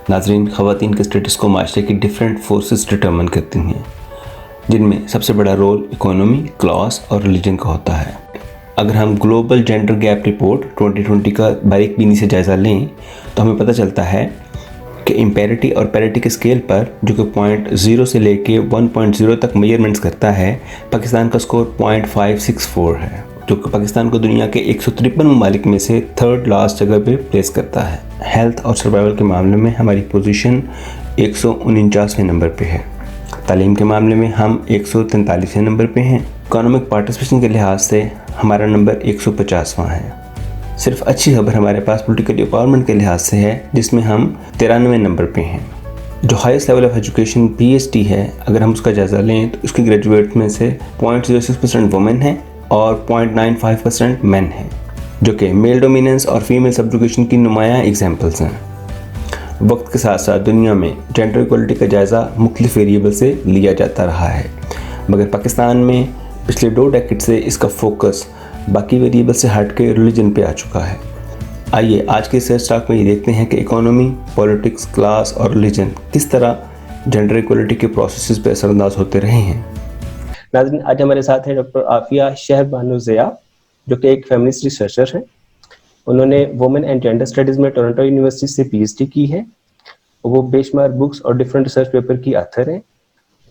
ناظرین، خواتین کے اسٹیٹس کو معاشرے کی ڈیفرنٹ فورسز ڈٹرمن کرتی ہیں، جن میں سب سے بڑا رول اکانومی، کلاس اور ریلیجن کا ہوتا ہے۔ اگر ہم گلوبل جینڈر گیپ رپورٹ 2020 کا باریک بینی سے جائزہ لیں تو ہمیں پتہ چلتا ہے کہ امپیرٹی اور پیرٹی کے اسکیل پر، جو کہ 0.0 سے لے کے 1.0 تک میجرمنٹس کرتا ہے، پاکستان کا سکور 0.564 ہے، جو کہ پاکستان کو دنیا کے 153 ممالک میں سے 3rd لاسٹ جگہ پہ پلیس کرتا ہے۔ ہیلتھ اور سروائیول کے معاملے میں ہماری پوزیشن 149ویں نمبر پہ ہے۔ تعلیم کے معاملے میں ہم 143ویں نمبر پہ ہیں۔ اکانومک پارٹیسپیشن کے لحاظ سے ہمارا نمبر 150واں ہے۔ صرف اچھی خبر ہمارے پاس پولیٹیکل امپاورمنٹ کے لحاظ سے ہے، جس میں ہم 93ویں نمبر پہ ہیں۔ جو highest level of education PhD ہے، اگر ہم اس کا جائزہ لیں تو اس کی گریجویٹ میں سے 0.06% وومن ہیں اور 0.95% مین ہیں، جو کہ میل ڈومیننس اور فیمیل سبجوکیشن کی نمایاں ایگزامپلس ہیں۔ وقت کے ساتھ ساتھ دنیا میں جینڈر ایکوالٹی کا جائزہ مختلف ویریبل سے لیا جاتا رہا ہے، مگر پاکستان میں پچھلے 2 ڈیکیڈ سے اس کا فوکس باقی ویریبل سے ہٹ کے ریلیجن پہ آ چکا ہے۔ آئیے آج کے ریسرچ ٹاک میں یہ دیکھتے ہیں کہ اکانومی، پولیٹکس، کلاس اور ریلیجن کس طرح جینڈر ایکوالٹی کے پروسیسز پہ اثر انداز ہوتے رہے ہیں۔ ناظرین، آج ہمارے ساتھ ہیں ڈاکٹر عافیہ شہر بانو ضیاء، جو کہ ایک فیمنسٹ ریسرچر ہیں۔ انہوں نے وومن اینڈ جینڈر اسٹڈیز میں ٹورنٹو یونیورسٹی سے PhD کی ہے۔ وہ بے شمار بکس اور ڈفرینٹ ریسرچ پیپر کی آتھر ہیں۔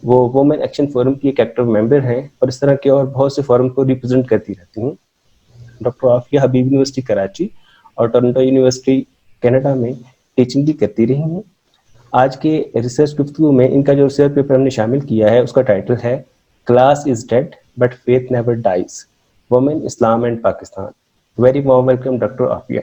وہ وومن ایکشن فورم کی ایک ایکٹیو ممبر ہیں اور اس طرح کے اور بہت سے فورم کو ریپرزینٹ کرتی رہتی ہیں۔ ڈاکٹر عافیہ حبیب یونیورسٹی کراچی اور ٹورنٹو یونیورسٹی کینیڈا میں ٹیچنگ بھی کرتی رہی ہیں۔ آج کے ریسرچ گفتگو میں ان کا جو ریسرچ پیپر ہم نے شامل کیا ہے، اس کا ٹائٹل ہے class is dead but faith never dies, women, Islam and Pakistan. Very warm welcome doctor Aafia.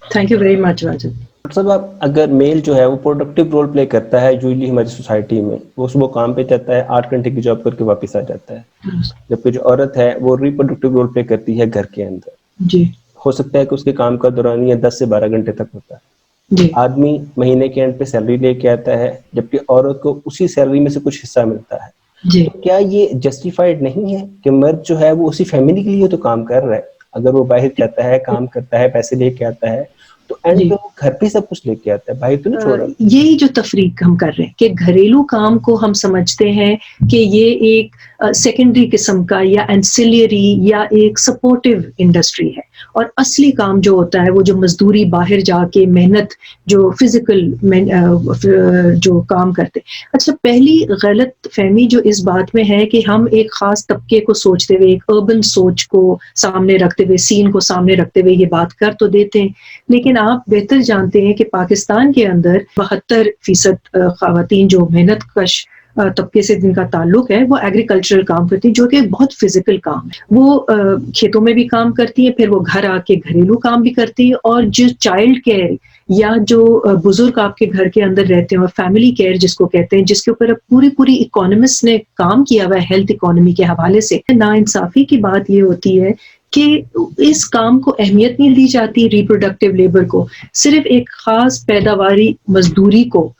Thank you very much Wajid. Doctor صاحب، اگر میل جو ہے وہ پروڈکٹیو رول پلے کرتا ہے یوزلی ہماری سوسائٹی میں، وہ صبح کام پہ جاتا ہے، 8 گھنٹے کی جاب کر کے واپس آ جاتا ہے، جبکہ جو عورت ہے وہ ریپروڈکٹیو رول پلے کرتی ہے گھر کے اندر۔ جی، ہو سکتا ہے کہ اس کے کام کا دورانیہ 10 سے 12 گھنٹے تک ہوتا ہے۔ جی، آدمی مہینے کے اینڈ پہ سیلری لے کے آتا ہے، جبکہ عورت کو اسی سیلری میں سے کچھ حصہ ملتا ہے۔ جی، تو کیا یہ جسٹیفائڈ نہیں ہے کہ مرد جو ہے وہ اسی فیملی کے لیے تو کام کر رہا ہے؟ اگر وہ باہر جاتا ہے، کام کرتا ہے، پیسے لے کے آتا ہے، تو اینڈ جی، پہ وہ گھر پہ سب کچھ لے کے آتا ہے، باہر تو نہیں چھوڑ رہا۔ یہی جو تفریق ہم کر رہے ہیں کہ گھریلو کام کو ہم سمجھتے ہیں کہ یہ ایک سیکنڈری قسم کا یا انسیلری یا ایک سپورٹیو انڈسٹری ہے، اور اصلی کام جو ہوتا ہے وہ جو مزدوری، باہر جا کے محنت، جو فزیکل جو کام کرتے۔ اچھا، پہلی غلط فہمی جو اس بات میں ہے کہ ہم ایک خاص طبقے کو سوچتے ہوئے، ایک اربن سوچ کو سامنے رکھتے ہوئے، سین کو سامنے رکھتے ہوئے یہ بات کر تو دیتے ہیں، لیکن آپ بہتر جانتے ہیں کہ پاکستان کے اندر 72% خواتین جو محنت کش طبقے سے جن کا تعلق ہے، وہ ایگریکلچرل کام کرتی ہیں، جو کہ بہت فزیکل کام ہے۔ وہ کھیتوں میں بھی کام کرتی ہیں، پھر وہ گھر آ کے گھریلو کام بھی کرتی ہیں، اور جو چائلڈ کیئر یا جو بزرگ آپ کے گھر کے اندر رہتے ہیں، اور فیملی کیئر جس کو کہتے ہیں، جس کے اوپر اب پوری اکانومسٹ نے کام کیا ہوا ہے ہیلتھ اکانومی کے حوالے سے۔ ناانصافی کی بات یہ ہوتی ہے کہ اس کام کو اہمیت نہیں دی جاتی، ریپروڈکٹیو لیبر کو، صرف ایک خاص پیداواری مزدوری کو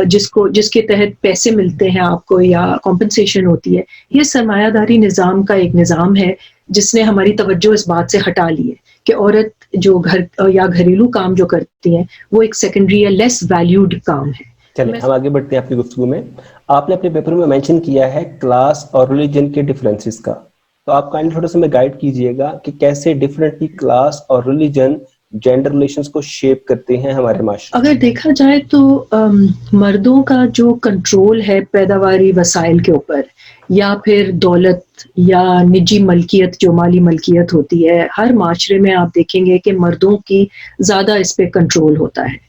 جس کے تحت پیسے ملتے ہیں آپ کو یا کمپنسیشن ہوتی ہے۔ یہ سرمایہ داری نظام کا ایک نظام ہے جس نے ہماری توجہ اس بات سے ہٹا لی ہے کہ عورت جو گھر یا گھریلو کام جو کرتی ہیں وہ ایک سیکنڈری یا لیس ویلیوڈ کام ہے۔ چلیں ہم آگے بڑھتے ہیں اپنی گفتگو میں۔ آپ نے اپنے پیپر میں مینشن کیا ہے کلاس اور ریلیجن کے ڈفرینسز کا، تو آپ کائنڈلی تھوڑا سا میں گائیڈ کیجئے گا کہ کیسے ڈفرینٹلی کلاس اور ریلیجن جینڈر ریلیشنز کو شیپ کرتے ہیں ہمارے معاشرے۔ اگر دیکھا جائے تو مردوں کا جو کنٹرول ہے پیداواری وسائل کے اوپر، یا پھر دولت یا نجی ملکیت، جو مالی ملکیت ہوتی ہے، ہر معاشرے میں آپ دیکھیں گے کہ مردوں کی زیادہ اس پہ کنٹرول ہوتا ہے۔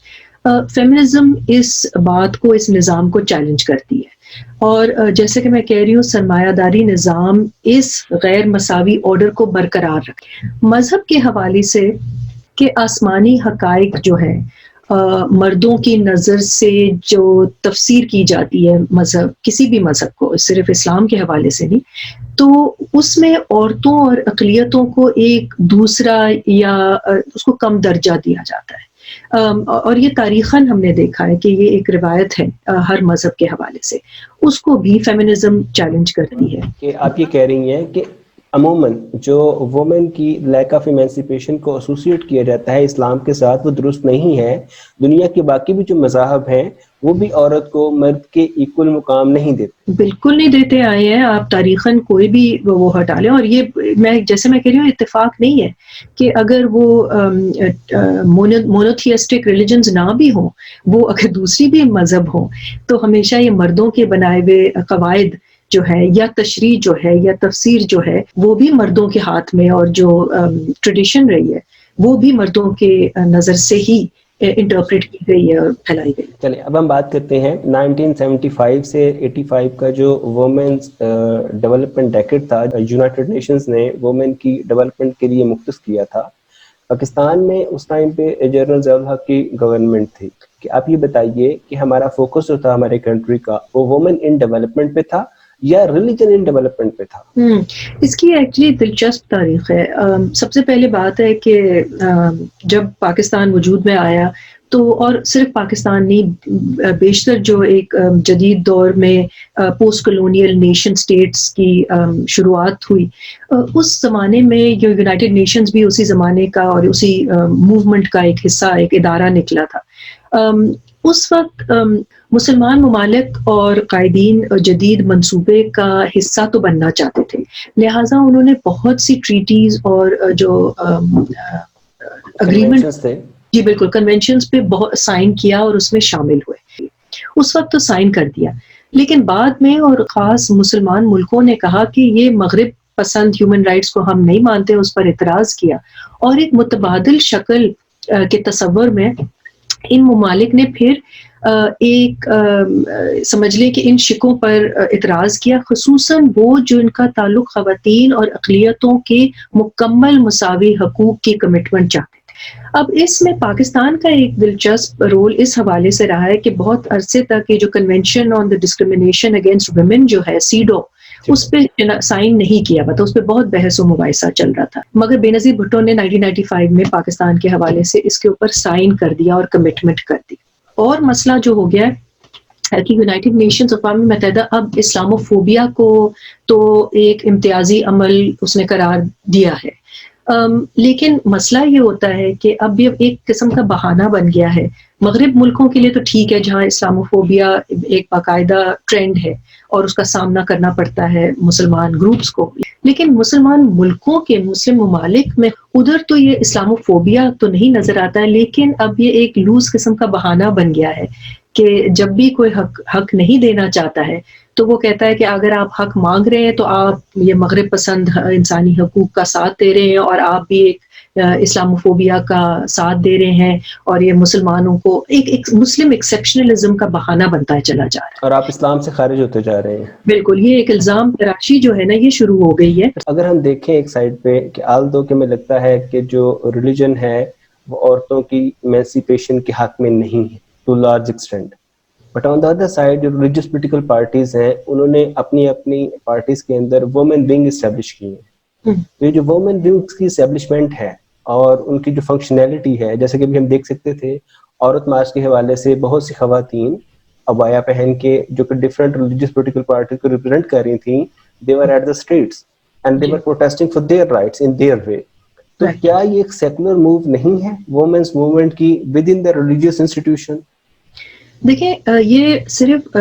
فیمنزم اس بات کو، اس نظام کو چیلنج کرتی ہے، اور جیسے کہ میں کہہ رہی ہوں، سرمایہ داری نظام اس غیر مساوی آرڈر کو برقرار رکھے۔ مذہب کے حوالے سے کہ آسمانی حقائق جو ہے مردوں کی نظر سے جو تفسیر کی جاتی ہے مذہب، کسی بھی مذہب کو، صرف اسلام کے حوالے سے نہیں، تو اس میں عورتوں اور اقلیتوں کو ایک دوسرا یا اس کو کم درجہ دیا جاتا ہے، اور یہ تاریخاً ہم نے دیکھا ہے کہ یہ ایک روایت ہے ہر مذہب کے حوالے سے، اس کو بھی فیمنزم چیلنج کرتی ہے۔ کہ آپ یہ کہہ رہی ہیں کہ عموماً جو وومن کی لیک آف ایمانسیپیشن کو ایسوسیٹ کیا جاتا ہے اسلام کے ساتھ وہ درست نہیں ہے. دنیا کے باقی بھی جو مذاہب ہیں وہ بھی عورت کو مرد کے ایکول مقام نہیں دیتے. بالکل نہیں دیتے آئے ہیں. آپ تاریخاً کوئی بھی وہ ہٹا لیں. اور یہ میں جیسے میں کہہ رہی ہوں اتفاق نہیں ہے کہ اگر وہ مونوتھیسٹک ریلیجنز نہ بھی ہوں, وہ اگر دوسری بھی مذہب ہوں, تو ہمیشہ یہ مردوں کے بنائے ہوئے قواعد جو ہے یا تشریح جو ہے یا تفسیر جو ہے وہ بھی مردوں کے ہاتھ میں, اور جو ٹریڈیشن رہی ہے وہ بھی مردوں کے نظر سے ہی انٹرپریٹ کی گئی ہے اور پھیلائی گئی. چلیں اب ہم بات کرتے ہیں 1975 سے 85 کا جو وومنز ڈیولپمنٹ ڈیکیڈ تھا. یونائٹڈ نیشنز نے وومن کی ڈیولپمنٹ کے لیے مختص کیا تھا. پاکستان میں اس ٹائم پہ جنرل ضیاء الحق کی گورنمنٹ تھی. کہ آپ یہ بتائیے کہ ہمارا فوکس جو تھا ہمارے کنٹری کا وہ وومن ان ڈیولپمنٹ پہ تھا یا ریلیجن ان ڈیولپمنٹ پہ تھا؟ اس کی ایکچولی دلچسپ تاریخ ہے. سب سے پہلے بات ہے کہ جب پاکستان وجود میں آیا تو, اور صرف پاکستان نہیں, بیشتر جو ایک جدید دور میں پوسٹ کلونیل نیشن سٹیٹس کی شروعات ہوئی, اس زمانے میں جو یونائٹڈ نیشنز بھی اسی زمانے کا اور اسی موومنٹ کا ایک حصہ, ایک ادارہ نکلا تھا. اس وقت مسلمان ممالک اور قائدین جدید منصوبے کا حصہ تو بننا چاہتے تھے, لہٰذا انہوں نے بہت سی ٹریٹیز اور جو اگریمنٹ تھے, جی بالکل, کنونشنز پہ بہت سائن کیا اور اس میں شامل ہوئے. اس وقت تو سائن کر دیا, لیکن بعد میں اور خاص مسلمان ملکوں نے کہا کہ یہ مغرب پسند ہیومن رائٹس کو ہم نہیں مانتے, اس پر اعتراض کیا, اور ایک متبادل شکل کے تصور میں ان ممالک نے پھر ایک سمجھ لیں کہ ان شکوں پر اعتراض کیا, خصوصاً وہ جو ان کا تعلق خواتین اور اقلیتوں کے مکمل مساوی حقوق کی کمٹمنٹ چاہتے تھے. اب اس میں پاکستان کا ایک دلچسپ رول اس حوالے سے رہا ہے کہ بہت عرصے تک یہ جو convention on the discrimination against women جو ہے سیڈو, اس پہ سائن نہیں کیا ہوا تھا, اس پہ بہت بحث و مباحثہ چل رہا تھا, مگر بے نظیر بھٹو نے 1995 میں پاکستان کے حوالے سے اس کے اوپر سائن کر دیا اور کمٹمنٹ کر دی. اور مسئلہ جو ہو گیا ہے کہ یونائٹڈ نیشنز اقوام متحدہ اب اسلاموفوبیا کو تو ایک امتیازی عمل اس نے قرار دیا ہے, لیکن مسئلہ یہ ہوتا ہے کہ اب یہ ایک قسم کا بہانہ بن گیا ہے. مغرب ملکوں کے لیے تو ٹھیک ہے جہاں اسلاموفوبیا ایک باقاعدہ ٹرینڈ ہے اور اس کا سامنا کرنا پڑتا ہے مسلمان گروپس کو, لیکن مسلمان ملکوں کے, مسلم ممالک میں ادھر تو یہ اسلاموفوبیا تو نہیں نظر آتا ہے, لیکن اب یہ ایک لوز قسم کا بہانہ بن گیا ہے کہ جب بھی کوئی حق نہیں دینا چاہتا ہے تو وہ کہتا ہے کہ اگر آپ حق مانگ رہے ہیں تو آپ یہ مغرب پسند انسانی حقوق کا ساتھ دے رہے ہیں, اور آپ بھی ایک اسلاموفوبیا کا ساتھ دے رہے ہیں, اور یہ مسلمانوں کو ایک مسلم ایکسیپشنلزم کا بہانہ بنتا چلا جا رہا ہے, اور آپ اسلام سے خارج ہوتے جا رہے ہیں. بالکل, یہ ایک الزام تراشی جو ہے نا یہ شروع ہو گئی ہے. اگر ہم دیکھیں ایک سائڈ پہ کہ آلدو کہ میں لگتا ہے کہ جو ریلیجن ہے وہ عورتوں کی ایمانسیپیشن کے حق میں نہیں ہے to large extent, but on the other side جو ریلیجیس پولیٹیکل پارٹیز ہیں انہوں نے اپنی پارٹیز کے اندر وومن ونگ اسٹیبلش کی ہے. تو یہ جو وومن ونگ کی اسٹیبلشمنٹ ہے اور ان کی جو فنکشنالٹی ہے, جیسے کہ ابھی ہم دیکھ سکتے تھے عورت مارچ کے حوالے سے بہت سی خواتین ابایا پہن کے جو کہ ڈفرینٹ ریلیجیس پولیٹیکل پارٹی کو ریپرزینٹ کر رہی تھیں, they were at the streets and they were protesting for their rights in their way. تو کیا یہ ایک سیکولر موو نہیں ہے وومنس موومنٹ کی with in the religious institution? دیکھیں یہ صرف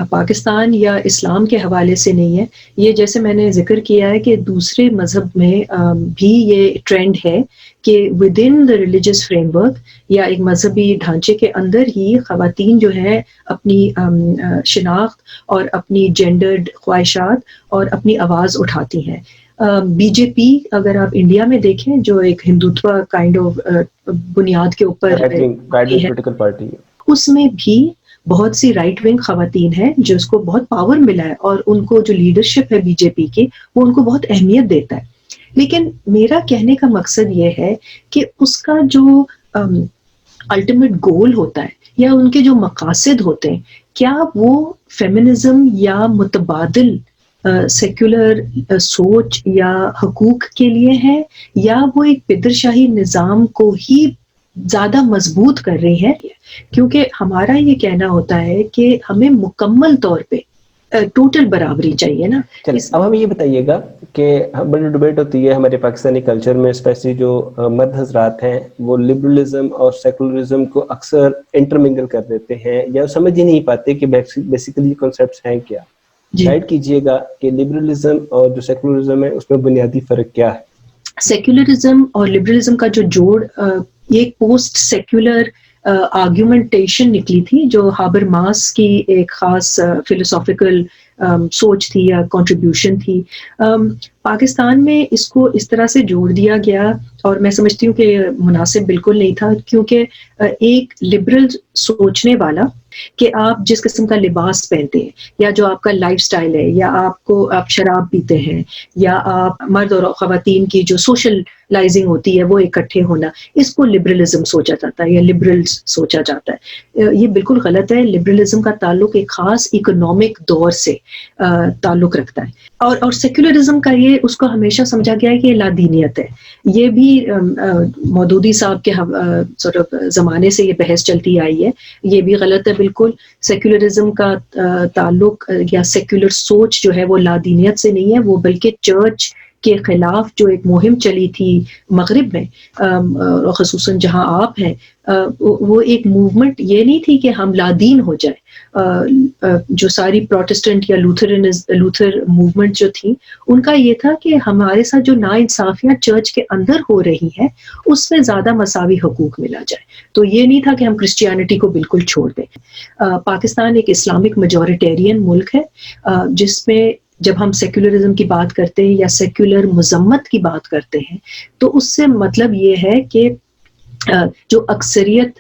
پاکستان یا اسلام کے حوالے سے نہیں ہے, یہ جیسے میں نے ذکر کیا ہے کہ دوسرے مذہب میں بھی یہ ٹرینڈ ہے کہ with in the religious frame work یا ایک مذہبی ڈھانچے کے اندر ہی خواتین جو ہیں اپنی شناخت اور اپنی جینڈرڈ خواہشات اور اپنی آواز اٹھاتی ہیں. بی جے پی اگر آپ انڈیا میں دیکھیں جو ایک ہندوتوا کائنڈ آف بنیاد کے اوپر پارٹی, اس میں بھی بہت سی رائٹ ونگ خواتین ہیں جس کو بہت پاور ملا ہے, اور ان کو جو لیڈرشپ ہے بی جے پی کی وہ ان کو بہت اہمیت دیتا ہے. لیکن میرا کہنے کا مقصد یہ ہے کہ اس کا جو الٹیمیٹ گول ہوتا ہے یا ان کے جو مقاصد ہوتے ہیں, کیا وہ فیمنزم یا متبادل سیکولر سوچ یا حقوق کے لیے ہیں, یا وہ ایک پدرشاہی نظام کو ہی زیادہ مضبوط کر رہی ہے. کیونکہ ہمارا یہ کہنا ہوتا ہے کہ ہمیں مکمل طور پہ ٹوٹل برابری چاہیے نا. چلیے اب ہمیں یہ بتائیے گا کہ بڑی ڈبیٹ ہوتی ہے ہمارے پاکستانی کلچر میں، اسپیشلی جو مرد حضرات ہیں وہ لبرلزم اور سیکولرزم کو اکثر انٹرمنگل کر دیتے ہیں یا سمجھ ہی نہیں پاتے کہ بیسیکلی کنسیپٹس ہیں کیا. گائیڈ کیجیے گا کہ لبرلزم اور جو سیکولرزم ہے اس میں بنیادی فرق کیا ہے. سیکولرزم اور لبرلزم کا جو جوڑ یہ ایک پوسٹ سیکولر آرگیومنٹیشن نکلی تھی جو ہابر ماس کی ایک خاص فلسافیکل سوچ تھی یا کنٹریبیوشن تھی. پاکستان میں اس کو اس طرح سے جوڑ دیا گیا اور میں سمجھتی ہوں کہ یہ مناسب بالکل نہیں تھا، کیونکہ ایک لبرل سوچنے والا کہ آپ جس قسم کا لباس پہنتے ہیں یا جو آپ کا لائف سٹائل ہے یا آپ شراب پیتے ہیں یا آپ مرد اور خواتین کی جو سوشلائزنگ ہوتی ہے وہ اکٹھے ہونا، اس کو لبرلزم سوچا جاتا ہے یا لبرل سوچا جاتا ہے. یہ بالکل غلط ہے. لبرلزم کا تعلق ایک خاص اکنامک دور سے تعلق رکھتا ہے اور سیکولرزم کا یہ اس کو ہمیشہ سمجھا گیا ہے کہ یہ لادینیت ہے. یہ بھی مودودی صاحب کے زمانے سے یہ بحث چلتی آئی ہے. یہ بھی غلط ہے بالکل. سیکولرزم کا تعلق یا سیکولر سوچ جو ہے وہ لادینیت سے نہیں ہے، وہ بلکہ چرچ کے خلاف جو ایک مہم چلی تھی مغرب میں، خصوصاً جہاں آپ ہیں، وہ ایک موومنٹ یہ نہیں تھی کہ ہم لادین ہو جائیں. جو ساری پروٹسٹنٹ یا لوتھر موومنٹ جو تھی ان کا یہ تھا کہ ہمارے ساتھ جو ناانصافیاں چرچ کے اندر ہو رہی ہیں اس میں زیادہ مساوی حقوق ملا جائے. تو یہ نہیں تھا کہ ہم کرسچینٹی کو بالکل چھوڑ دیں. پاکستان ایک اسلامک میجورٹیرین ملک ہے جس میں جب ہم سیکولرزم کی بات کرتے ہیں یا سیکولر مذمت کی بات کرتے ہیں تو اس سے مطلب یہ ہے کہ جو اکثریت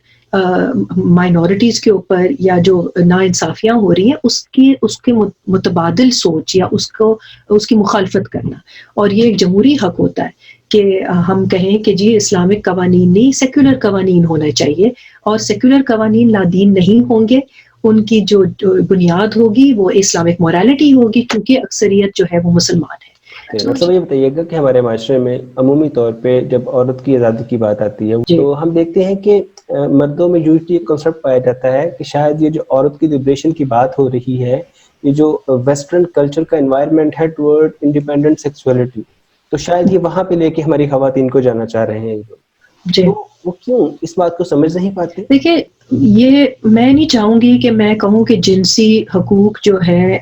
مائنورٹیز کے اوپر یا جو ناانصافیاں ہو رہی ہیں اس کے متبادل سوچ یا اس کی مخالفت کرنا. اور یہ ایک جمہوری حق ہوتا ہے کہ ہم کہیں کہ جی اسلامک قوانین نہیں، سیکولر قوانین ہونا چاہیے، اور سیکولر قوانین لادین نہیں ہوں گے. ان کی جو بنیاد ہوگی وہ اسلامک مورالٹی ہوگی، کیونکہ اکثریت جو ہے وہ مسلمان ہے. مطلب یہ بتائیے گا کہ ہمارے معاشرے میں عمومی طور پہ جب عورت کی آزادی کی بات آتی ہے تو ہم دیکھتے ہیں کہ مردوں میں یوزلی ایک کنسیپٹ پایا جاتا ہے کہ شاید یہ جو عورت کی لبریشن کی بات ہو رہی ہے، یہ جو ویسٹرن کلچر کا انوائرمنٹ ہے ٹورڈ انڈیپینڈنٹ سیکسولیٹی، تو شاید یہ وہاں پہ لے کے ہماری خواتین کو جانا چاہ رہے ہیں. تو وہ کیوں اس بات کو سمجھ نہیں پاتے؟ دیکھیں، یہ میں نہیں چاہوں گی کہ میں کہوں کہ جنسی حقوق جو ہے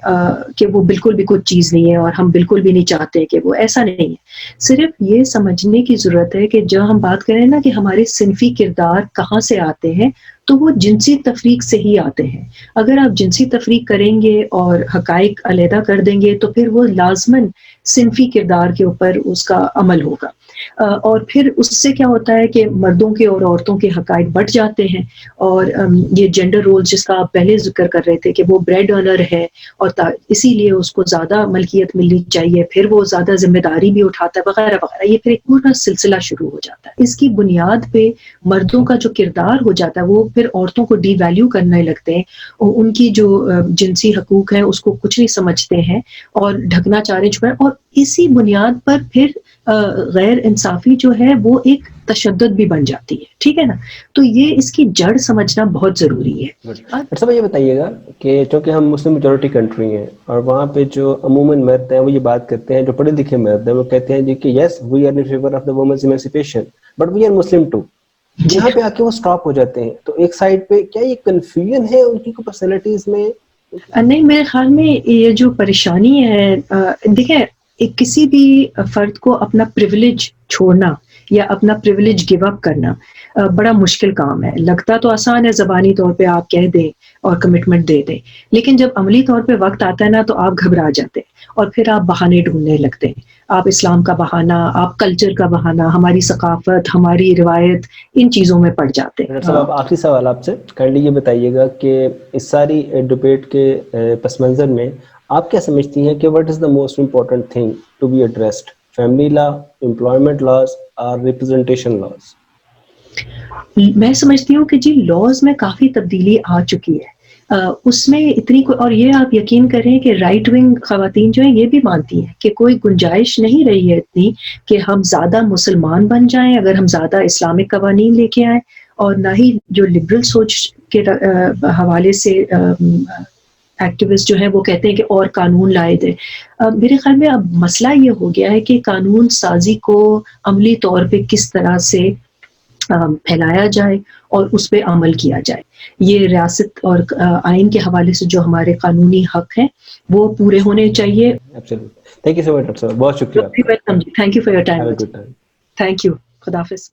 کہ وہ بالکل بھی کوئی چیز نہیں ہے اور ہم بالکل بھی نہیں چاہتے کہ وہ ایسا نہیں ہے. صرف یہ سمجھنے کی ضرورت ہے کہ جب ہم بات کریں نا کہ ہمارے صنفی کردار کہاں سے آتے ہیں تو وہ جنسی تفریق سے ہی آتے ہیں. اگر آپ جنسی تفریق کریں گے اور حقائق علیحدہ کر دیں گے تو پھر وہ لازماً صنفی کردار کے اوپر اس کا عمل ہوگا، اور پھر اس سے کیا ہوتا ہے کہ مردوں کے اور عورتوں کے حقائق بڑھ جاتے ہیں. اور یہ جینڈر رول جس کا آپ پہلے ذکر کر رہے تھے کہ وہ بریڈ ارنر ہے اور اسی لیے اس کو زیادہ ملکیت ملنی چاہیے، پھر وہ زیادہ ذمہ داری بھی اٹھاتا ہے وغیرہ وغیرہ، یہ پھر ایک پورا سلسلہ شروع ہو جاتا ہے. اس کی بنیاد پہ مردوں کا جو کردار ہو جاتا ہے وہ پھر عورتوں کو ڈی ویلیو کرنے لگتے ہیں، ان کی جو جنسی حقوق ہیں اس کو کچھ نہیں سمجھتے ہیں اور ڈھکنا چاہ رہے ہیں. اور اسی بنیاد پر پھر غیر انصافی جو ہے وہ ایک تشدد بھی بن جاتی ہے. ٹھیک ہے نا؟ تو یہ اس کی جڑ سمجھنا بہت ضروری ہے. اچھا یہ بتائیے گا کہ چونکہ ہم مسلم میجورٹی کنٹری ہیں اور وہاں پہ جو عموماً مرد ہیں وہ یہ بات کرتے ہیں، جو پڑھے لکھے مرد ہیں وہ کہتے ہیں جی کہ yes we are in favour of the women's emancipation but we are Muslim too. یہاں پہ آ کے وہ اسٹاپ ہو جاتے ہیں. تو ایک سائڈ پہ کیا یہ کنفیوژن ہے ان کی پرسنالٹیز میں؟ نہیں، میرے خیال میں یہ جو پریشانی ہے، دیکھیں کسی بھی فرد کو اپنا پریویلیج چھوڑنا یا اپنا پریویلیج گیو اپ کرنا بڑا مشکل کام ہے. لگتا تو آسان ہے، زبانی طور پہ آپ کہہ دیں اور کمٹمنٹ دے دیں، لیکن جب عملی طور پہ وقت آتا ہے نا تو آپ گھبرا جاتے ہیں اور پھر آپ بہانے ڈھونڈنے لگتے ہیں. آپ اسلام کا بہانہ، آپ کلچر کا بہانہ، ہماری ثقافت، ہماری روایت، ان چیزوں میں پڑ جاتے ہیں. اب آخری سوال آپ سے کائنڈلی یہ بتائیے گا کہ اس ساری ڈبیٹ کے پس منظر میں آپ کیا سمجھتی ہیں کہ what is the most important thing to be addressed? Family law, employment laws or representation laws? میں سمجھتی ہوں کہ جی لاز میں کافی تبدیلی آ چکی ہے. اس میں اتنی اور یہ آپ یقین کریں کہ رائٹ ونگ خواتین جو ہیں یہ بھی مانتی ہیں کہ کوئی گنجائش نہیں رہی ہے اتنی کہ ہم زیادہ مسلمان بن جائیں اگر ہم زیادہ اسلامک قوانین لے کے آئیں، اور نہ ہی جو لبرل سوچ کے حوالے سے ایکٹیوسٹ جو ہیں وہ کہتے ہیں کہ اور قانون لائے دیں. میرے خیال میں اب مسئلہ یہ ہو گیا ہے کہ قانون سازی کو عملی طور پہ کس طرح سے پھیلایا جائے اور اس پہ عمل کیا جائے. یہ ریاست اور آئین کے حوالے سے جو ہمارے قانونی حق ہیں وہ پورے ہونے چاہیے. Thank you so much doctor صاحب، بہت شکریہ. Welcome ji, thank you for your time. Have a good time. Thank you. خدا حافظ.